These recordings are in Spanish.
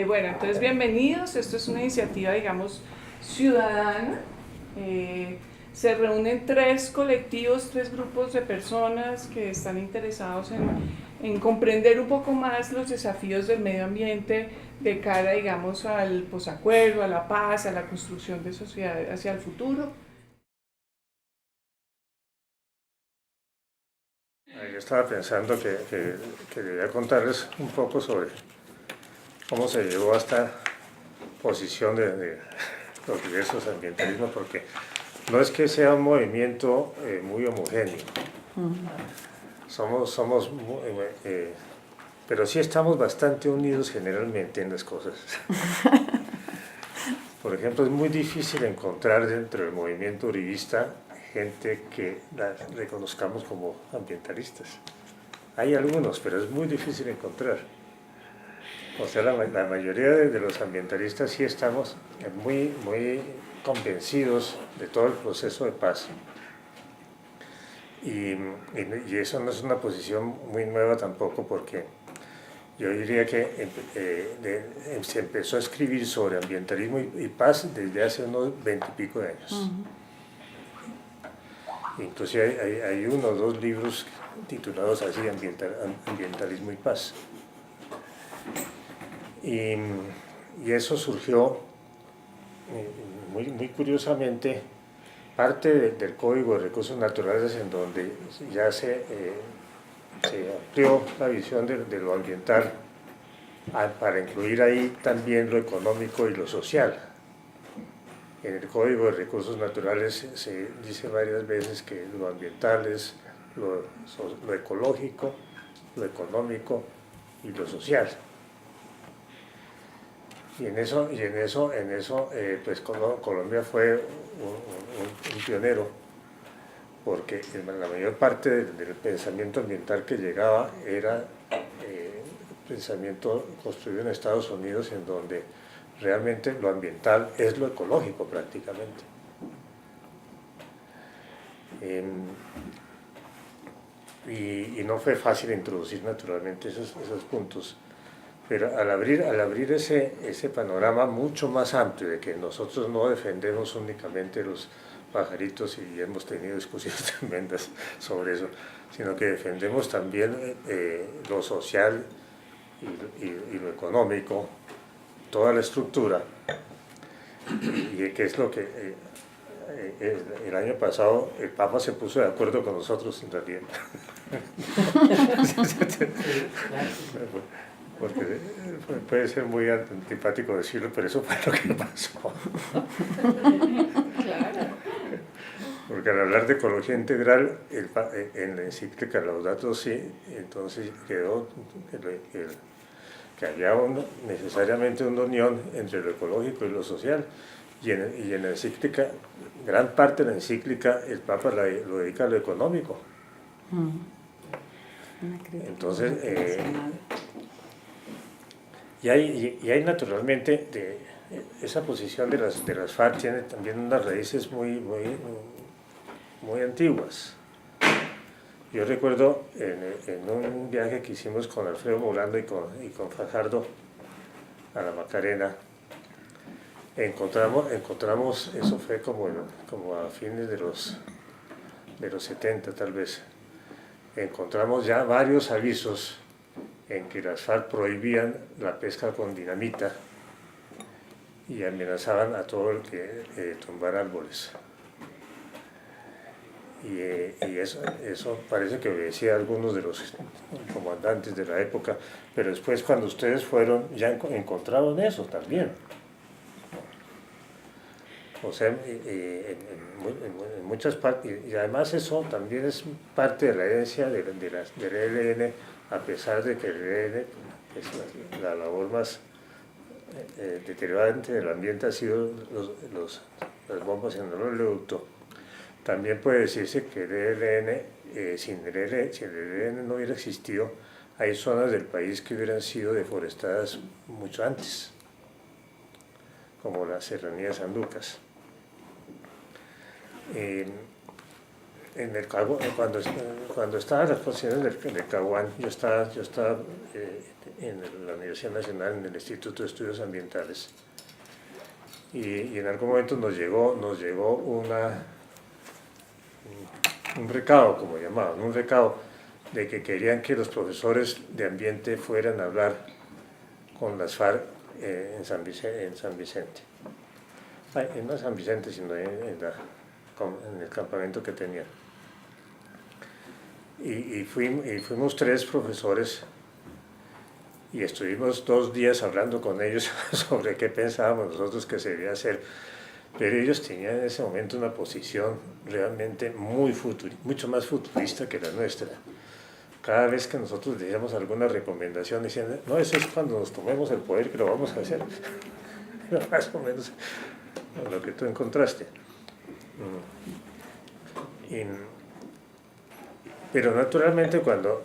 Bueno, entonces bienvenidos. Esto es una iniciativa, digamos, ciudadana. Eh, Se reúnen tres colectivos, tres grupos de personas que están interesados en comprender un poco más los desafíos del medio ambiente de cara, digamos, al posacuerdo, a la paz, a la construcción de sociedades hacia el futuro. Yo estaba pensando que debía contarles un poco sobre cómo se llegó a esta posición de los diversos ambientalismos, porque no es que sea un movimiento muy homogéneo, pero sí estamos bastante unidos generalmente en las cosas. Por ejemplo, es muy difícil encontrar dentro del movimiento uribista gente que la reconozcamos como ambientalistas. Hay algunos, pero es muy difícil encontrar. O sea, la mayoría de los ambientalistas sí estamos muy convencidos de todo el proceso de paz. Y eso no es una posición muy nueva tampoco, porque yo diría que se empezó a escribir sobre ambientalismo y paz desde hace unos 20 y pico de años. Inclusive hay uno o dos libros titulados así, Ambientalismo y Paz. Y eso surgió muy curiosamente, parte del Código de Recursos Naturales, en donde ya se amplió la visión de lo ambiental para incluir ahí también lo económico y lo social. En el Código de Recursos Naturales se dice varias veces que lo ambiental es lo ecológico, lo económico y lo social. Y en eso pues Colombia fue un pionero, porque la mayor parte del pensamiento ambiental que llegaba era pensamiento construido en Estados Unidos, en donde realmente lo ambiental es lo ecológico prácticamente. Y no fue fácil introducir naturalmente esos puntos. Pero al abrir ese panorama mucho más amplio, de que nosotros no defendemos únicamente los pajaritos, y hemos tenido discusiones tremendas sobre eso, sino que defendemos también lo social y lo económico, toda la estructura, y que es lo que el año pasado el Papa se puso de acuerdo con nosotros en realidad. Porque puede ser muy antipático decirlo, pero eso fue lo que pasó. Claro. Porque al hablar de ecología integral, en la encíclica Laudato Si, entonces quedó que había necesariamente una unión entre lo ecológico y lo social. Y en la encíclica, gran parte de la encíclica, el Papa lo dedica a lo económico. Entonces, y hay naturalmente, esa posición de las FARC tiene también unas raíces muy antiguas. Yo recuerdo en un viaje que hicimos con Alfredo Molando y con Fajardo a la Macarena, encontramos, eso fue como a fines de los 70 tal vez, encontramos ya varios avisos en que las FARC prohibían la pesca con dinamita y amenazaban a todo el que tumbara árboles. Y eso parece que obedecía a algunos de los comandantes de la época, pero después cuando ustedes fueron ya encontraron eso también. O sea, en muchas partes, y además eso también es parte de la herencia del ELN, a pesar de que el ELN, es la labor más deteriorante del ambiente ha sido las bombas en el oleoducto. También puede decirse que el ELN, si el ELN no hubiera existido, hay zonas del país que hubieran sido deforestadas mucho antes, como la Serranía de San Lucas. cuando estaba en las posiciones del Caguán, yo estaba en la Universidad Nacional, en el Instituto de Estudios Ambientales, y en algún momento nos llegó un recado, como llamaban, un recado de que querían que los profesores de ambiente fueran a hablar con las FARC en San Vicente. No en San Vicente, sino en el campamento que tenían. Y fuimos 3 profesores y estuvimos 2 días hablando con ellos sobre qué pensábamos nosotros que se debía hacer. Pero ellos tenían en ese momento una posición realmente mucho más futurista que la nuestra. Cada vez que nosotros decíamos alguna recomendación, decían, no, eso es cuando nos tomemos el poder que lo vamos a hacer. Más o menos lo que tú encontraste. Pero naturalmente cuando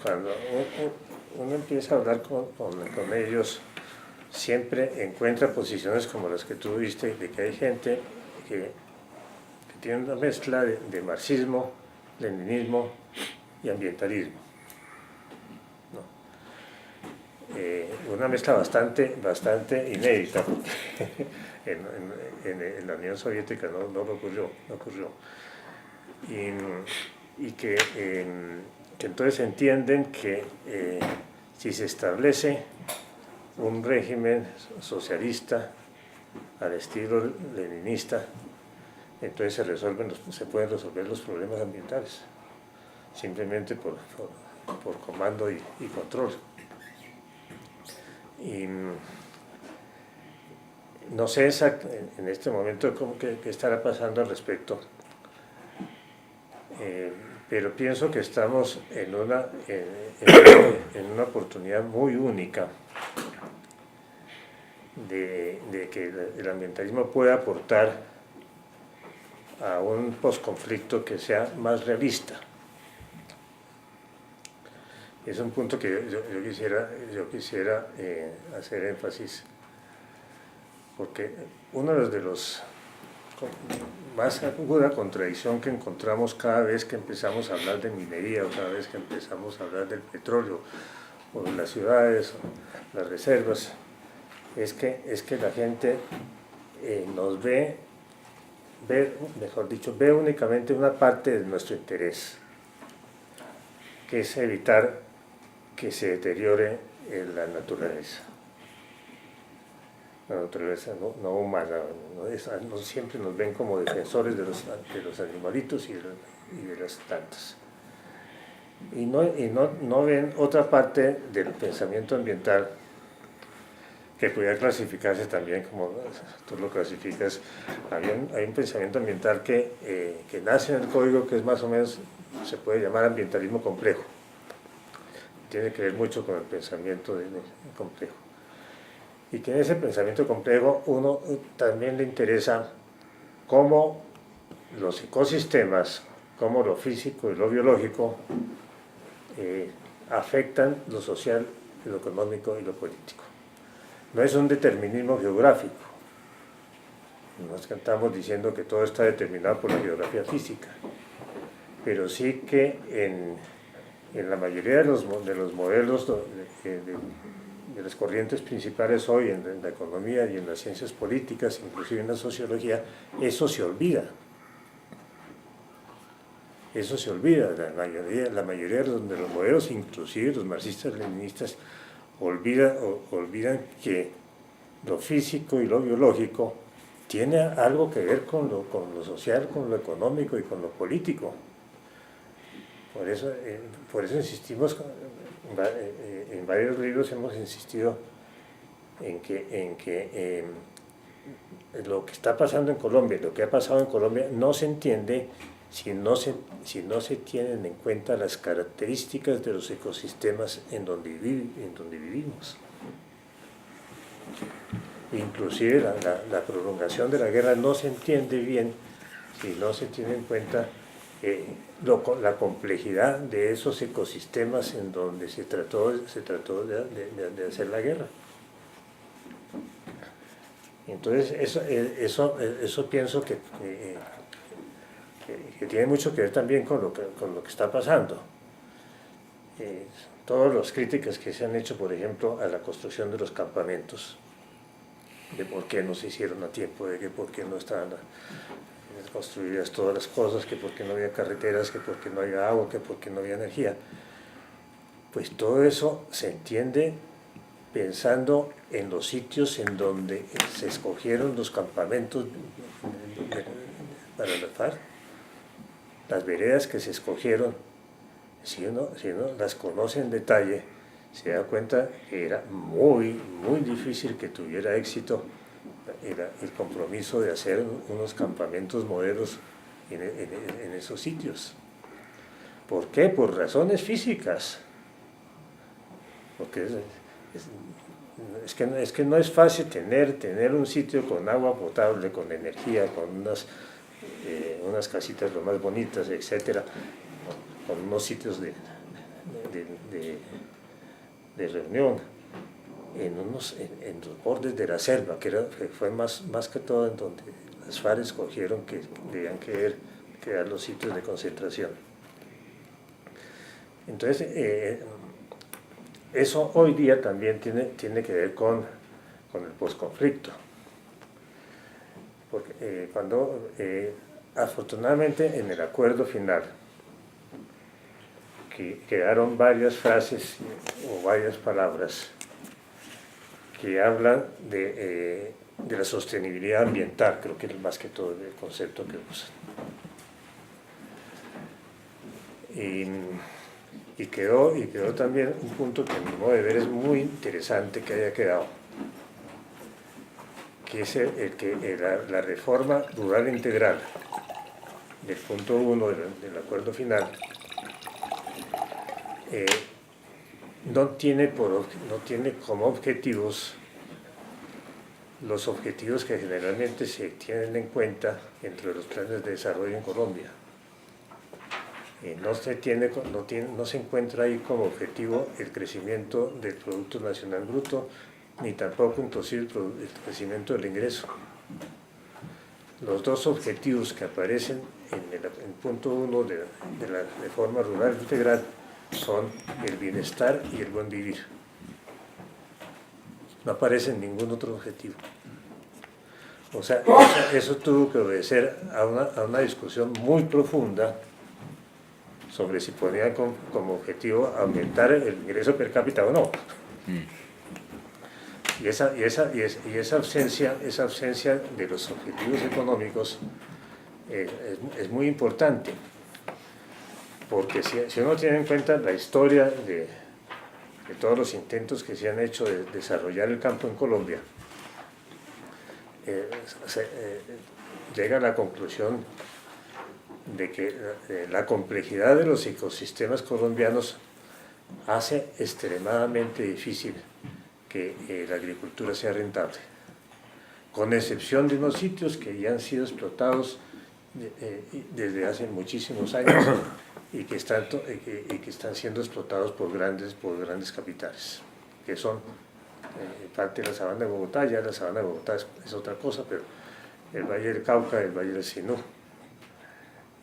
uno empieza a hablar con ellos, siempre encuentra posiciones como las que tú viste, de que hay gente que tiene una mezcla de marxismo, leninismo y ambientalismo. Una mezcla bastante inédita, porque en la Unión Soviética no ocurrió. Y que entonces entienden que si se establece un régimen socialista al estilo leninista, entonces se pueden resolver los problemas ambientales, simplemente por comando y control. Y no sé en este momento qué estará pasando al respecto, pero pienso que estamos en una oportunidad muy única de que el ambientalismo pueda aportar a un posconflicto que sea más realista. Es un punto que yo quisiera hacer énfasis, porque uno de los más aguda contradicción que encontramos cada vez que empezamos a hablar de minería, o cada vez que empezamos a hablar del petróleo, o de las ciudades, o las reservas, es que la gente nos ve únicamente una parte de nuestro interés, que es evitar que se deteriore la naturaleza no humana. No siempre nos ven como defensores de los animalitos y de las plantas. Y no ven otra parte del pensamiento ambiental que pudiera clasificarse también como tú lo clasificas. Hay un pensamiento ambiental que nace en el código, que es más o menos, se puede llamar ambientalismo complejo. Tiene que ver mucho con el pensamiento complejo. Y que en ese pensamiento complejo uno también le interesa cómo los ecosistemas, cómo lo físico y lo biológico afectan lo social, lo económico y lo político. No es un determinismo geográfico. No estamos diciendo que todo está determinado por la geografía física, pero sí que en la mayoría de los modelos de las corrientes principales hoy en la economía y en las ciencias políticas, inclusive en la sociología, eso se olvida. Eso se olvida. La mayoría de los modelos, inclusive los marxistas-leninistas, olvidan que lo físico y lo biológico tiene algo que ver con lo social, con lo económico y con lo político. Por eso insistimos, en varios libros hemos insistido en que lo que está pasando en Colombia, lo que ha pasado en Colombia, no se entiende si no se tienen en cuenta las características de los ecosistemas en donde vivimos. Inclusive la prolongación de la guerra no se entiende bien si no se tiene en cuenta la complejidad de esos ecosistemas en donde se trató de hacer la guerra. Entonces eso pienso que que tiene mucho que ver también con lo que está pasando. Todas las críticas que se han hecho, por ejemplo, a la construcción de los campamentos, de por qué no se hicieron a tiempo, de que por qué no estaban construidas todas las cosas, que por qué no había carreteras, que por qué no había agua, que por qué no había energía. Pues todo eso se entiende pensando en los sitios en donde se escogieron los campamentos para la FARC, las veredas que se escogieron. Si uno las conoce en detalle, se da cuenta que era muy difícil que tuviera éxito el compromiso de hacer unos campamentos modernos en esos sitios. ¿Por qué? Por razones físicas. Porque es que no es fácil tener un sitio con agua potable, con energía, con unas casitas lo más bonitas, etcétera, con unos sitios de reunión en los bordes de la selva, que fue más que todo en donde las FARC escogieron que debían quedar los sitios de concentración. Entonces, eso hoy día también tiene que ver con el posconflicto. Porque afortunadamente en el acuerdo final, quedaron varias frases o varias palabras que hablan de la sostenibilidad ambiental, creo que es más que todo el concepto que usan. Y quedó también un punto que a mi modo de ver es muy interesante que haya quedado, que es la reforma rural integral del punto 1 del acuerdo final. No tiene como objetivos los objetivos que generalmente se tienen en cuenta entre los planes de desarrollo en Colombia. No se encuentra ahí como objetivo el crecimiento del Producto Nacional Bruto, ni tampoco inclusive el crecimiento del ingreso. Los dos objetivos que aparecen en el punto 1 de la reforma rural integral son el bienestar y el buen vivir. No aparece ningún otro objetivo. O sea, eso tuvo que obedecer a una discusión muy profunda sobre si ponían como objetivo aumentar el ingreso per cápita o no. Y esa ausencia de los objetivos económicos es muy importante, porque si uno tiene en cuenta la historia de todos los intentos que se han hecho de desarrollar el campo en Colombia, llega a la conclusión de que la complejidad de los ecosistemas colombianos hace extremadamente difícil que la agricultura sea rentable, con excepción de unos sitios que ya han sido explotados desde hace muchísimos años y que están siendo explotados por grandes capitales, que son parte de la sabana de Bogotá. Ya la sabana de Bogotá es otra cosa, pero el Valle del Cauca, el Valle del Sinú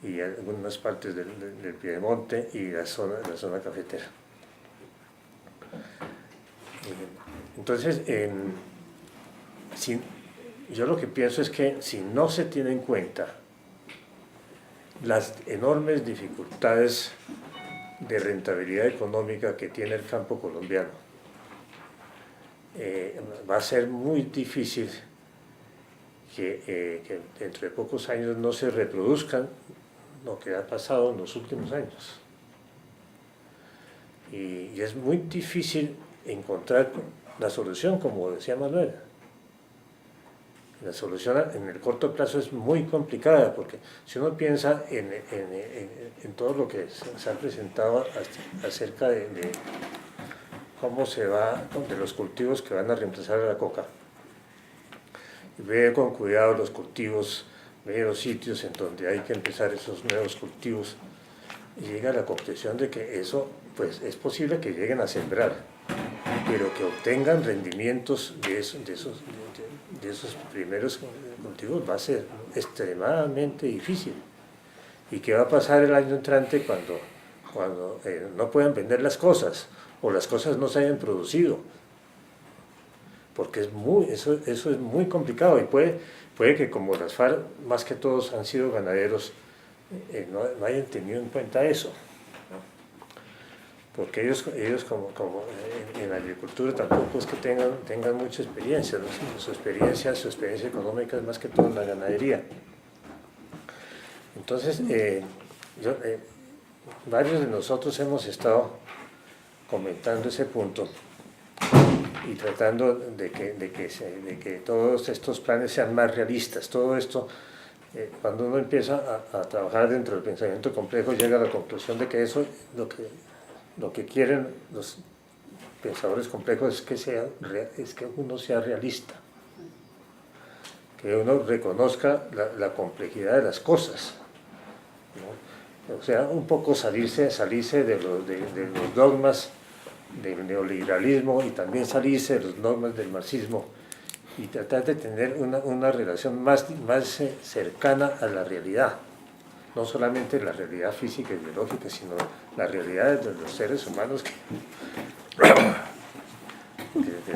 y algunas partes del Piedemonte y la zona cafetera. Entonces, yo lo que pienso es que si no se tiene en cuenta las enormes dificultades de rentabilidad económica que tiene el campo colombiano, va a ser muy difícil que dentro de pocos años no se reproduzcan lo que ha pasado en los últimos años. Y es muy difícil encontrar la solución, como decía Manuel. La solución en el corto plazo es muy complicada, porque si uno piensa en todo lo que se ha presentado acerca de cómo se va, de los cultivos que van a reemplazar a la coca, y ve con cuidado los cultivos, ve los sitios en donde hay que empezar esos nuevos cultivos, y llega a la conclusión de que eso, pues es posible que lleguen a sembrar, pero que obtengan rendimientos de esos primeros cultivos va a ser extremadamente difícil. ¿Y qué va a pasar el año entrante cuando no puedan vender las cosas o las cosas no se hayan producido? Porque eso es muy complicado y puede que como las FARC más que todos han sido ganaderos, no hayan tenido en cuenta eso, ¿no? Porque ellos como en agricultura tampoco es que tengan mucha experiencia, ¿no? Su experiencia económica es más que todo en la ganadería. Entonces, varios de nosotros hemos estado comentando ese punto y tratando de que todos estos planes sean más realistas. Todo esto, cuando uno empieza a trabajar dentro del pensamiento complejo, llega a la conclusión de que eso, lo que quieren los pensadores complejos es que uno sea realista, que uno reconozca la complejidad de las cosas, ¿no? O sea, un poco salirse de los dogmas del neoliberalismo y también salirse de los dogmas del marxismo y tratar de tener una relación más cercana a la realidad, no solamente la realidad física y biológica, sino la realidad de los seres humanos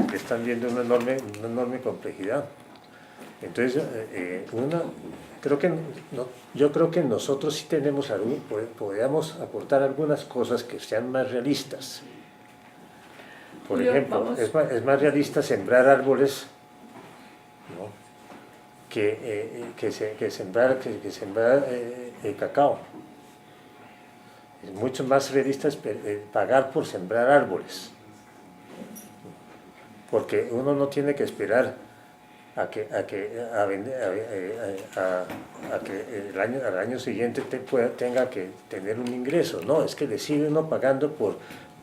que están viendo una enorme complejidad. Entonces, yo creo que nosotros sí podríamos aportar algunas cosas que sean más realistas. Por ejemplo, es más realista sembrar árboles, ¿no? que sembrar cacao. Es mucho más realista pagar por sembrar árboles, porque uno no tiene que esperar a que al año siguiente tenga que tener un ingreso. No, es que le sigue uno pagando por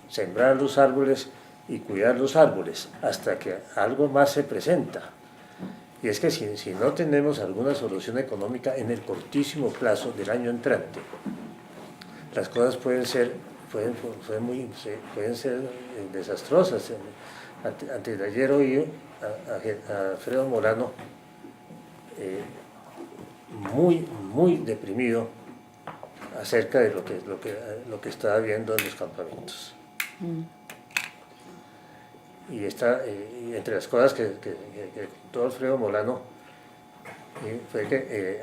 sembrar los árboles y cuidar los árboles hasta que algo más se presenta. Y es que si no tenemos alguna solución económica en el cortísimo plazo del año entrante, las cosas pueden ser desastrosas. Antes de ayer oí a Alfredo Molano muy deprimido acerca de lo que estaba viendo en los campamentos. Y entre las cosas que contó Alfredo Molano fue que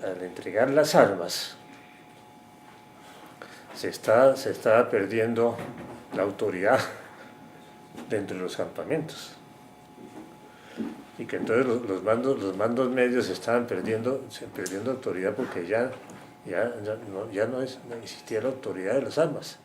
al entregar las armas se estaba perdiendo la autoridad dentro de los campamentos, y que entonces los mandos medios estaban perdiendo autoridad porque ya no existía la autoridad de las armas.